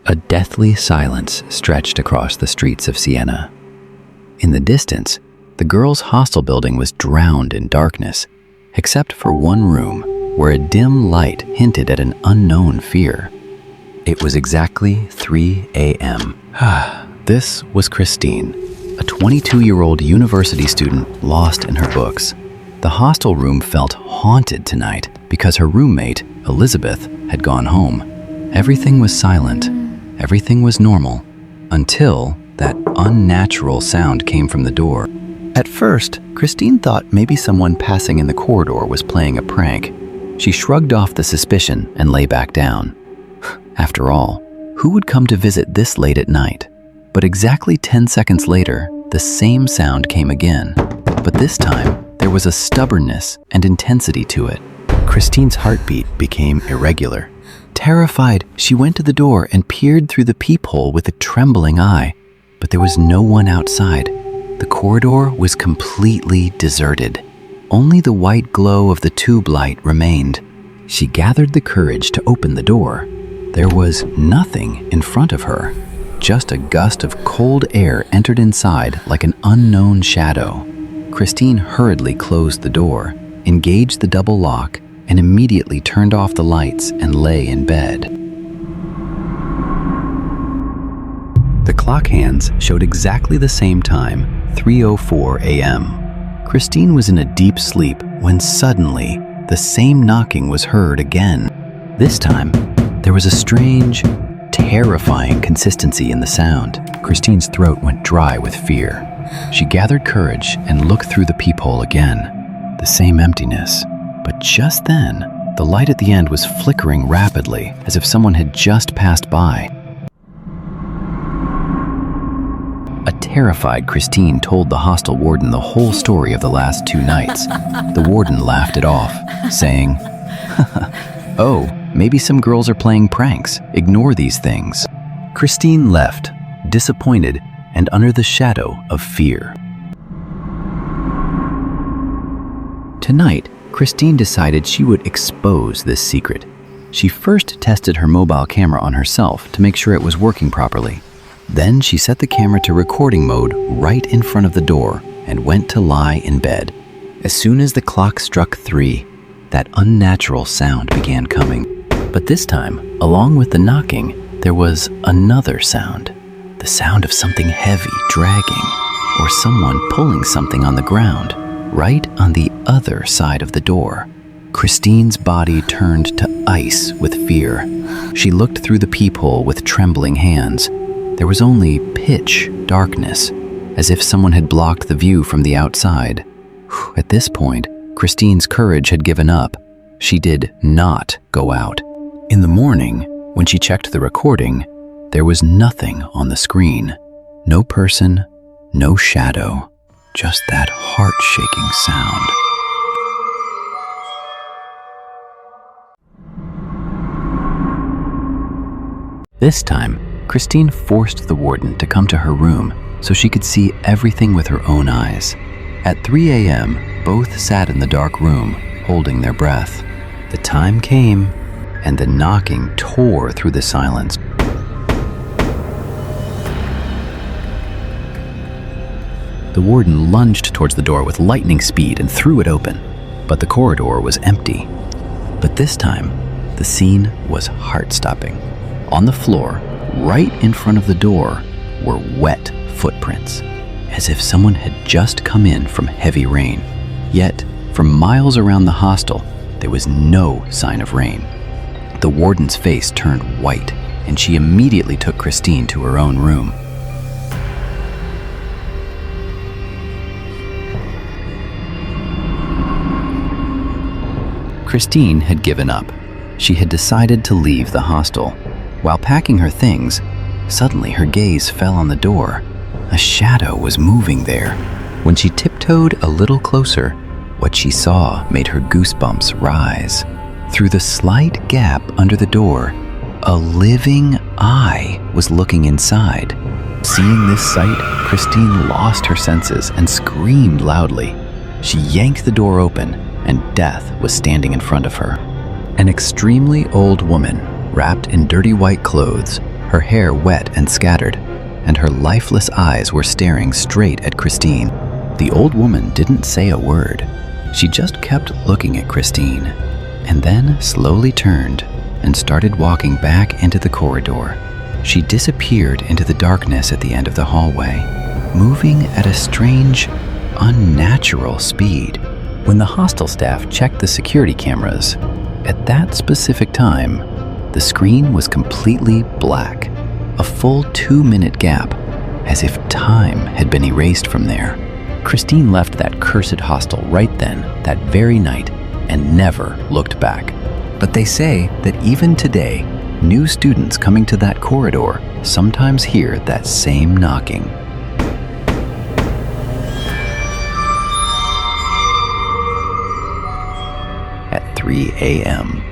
A deathly silence stretched across the streets of Siena. In the distance, the girls' hostel building was drowned in darkness, except for one room where a dim light hinted at an unknown fear. It was exactly 3 a.m. This was Christine, a 22-year-old university student lost in her books. The hostel room felt haunted tonight because her roommate, Elizabeth, had gone home. Everything was silent. Everything was normal, until that unnatural sound came from the door. At first, Christine thought maybe someone passing in the corridor was playing a prank. She shrugged off the suspicion and lay back down. After all, who would come to visit this late at night? But exactly 10 seconds later, the same sound came again. But this time, there was a stubbornness and intensity to it. Christine's heartbeat became irregular. Terrified, she went to the door and peered through the peephole with a trembling eye. But there was no one outside. The corridor was completely deserted. Only the white glow of the tube light remained. She gathered the courage to open the door. There was nothing in front of her. Just a gust of cold air entered inside like an unknown shadow. Christine hurriedly closed the door, engaged the double lock, and immediately turned off the lights and lay in bed. The clock hands showed exactly the same time, 3:04 a.m. Christine was in a deep sleep when suddenly the same knocking was heard again. This time, there was a strange, terrifying consistency in the sound. Christine's throat went dry with fear. She gathered courage and looked through the peephole again. The same emptiness. But just then, the light at the end was flickering rapidly, as if someone had just passed by. A terrified Christine told the hostel warden the whole story of the last 2 nights. The warden laughed it off, saying, "Oh, maybe some girls are playing pranks. Ignore these things." Christine left, disappointed and under the shadow of fear. Tonight, Christine decided she would expose this secret. She first tested her mobile camera on herself to make sure it was working properly. Then she set the camera to recording mode right in front of the door and went to lie in bed. As soon as the clock struck 3, that unnatural sound began coming. But this time, along with the knocking, there was another sound. The sound of something heavy dragging, or someone pulling something on the ground, right on the other side of the door. Christine's body turned to ice with fear. She looked through the peephole with trembling hands. There was only pitch darkness, as if someone had blocked the view from the outside. At this point, Christine's courage had given up. She did not go out. In the morning, when she checked the recording, there was nothing on the screen. No person, no shadow, just that heart-shaking sound. This time, Christine forced the warden to come to her room so she could see everything with her own eyes. At 3 a.m., both sat in the dark room, holding their breath. The time came, and the knocking tore through the silence. The warden lunged towards the door with lightning speed and threw it open, but the corridor was empty. But this time, the scene was heart-stopping. On the floor, right in front of the door, were wet footprints, as if someone had just come in from heavy rain. Yet, for miles around the hostel, there was no sign of rain. The warden's face turned white, and she immediately took Christine to her own room. Christine had given up. She had decided to leave the hostel. While packing her things, suddenly her gaze fell on the door. A shadow was moving there. When she tiptoed a little closer, what she saw made her goosebumps rise. Through the slight gap under the door, a living eye was looking inside. Seeing this sight, Christine lost her senses and screamed loudly. She yanked the door open, and death was standing in front of her. An extremely old woman, wrapped in dirty white clothes, her hair wet and scattered, and her lifeless eyes were staring straight at Christine. The old woman didn't say a word. She just kept looking at Christine, and then slowly turned and started walking back into the corridor. She disappeared into the darkness at the end of the hallway, moving at a strange, unnatural speed. When the hostel staff checked the security cameras, at that specific time, the screen was completely black, a full 2-minute gap, as if time had been erased from there. Christine left that cursed hostel right then, that very night, and never looked back. But they say that even today, new students coming to that corridor sometimes hear that same knocking. At 3 a.m.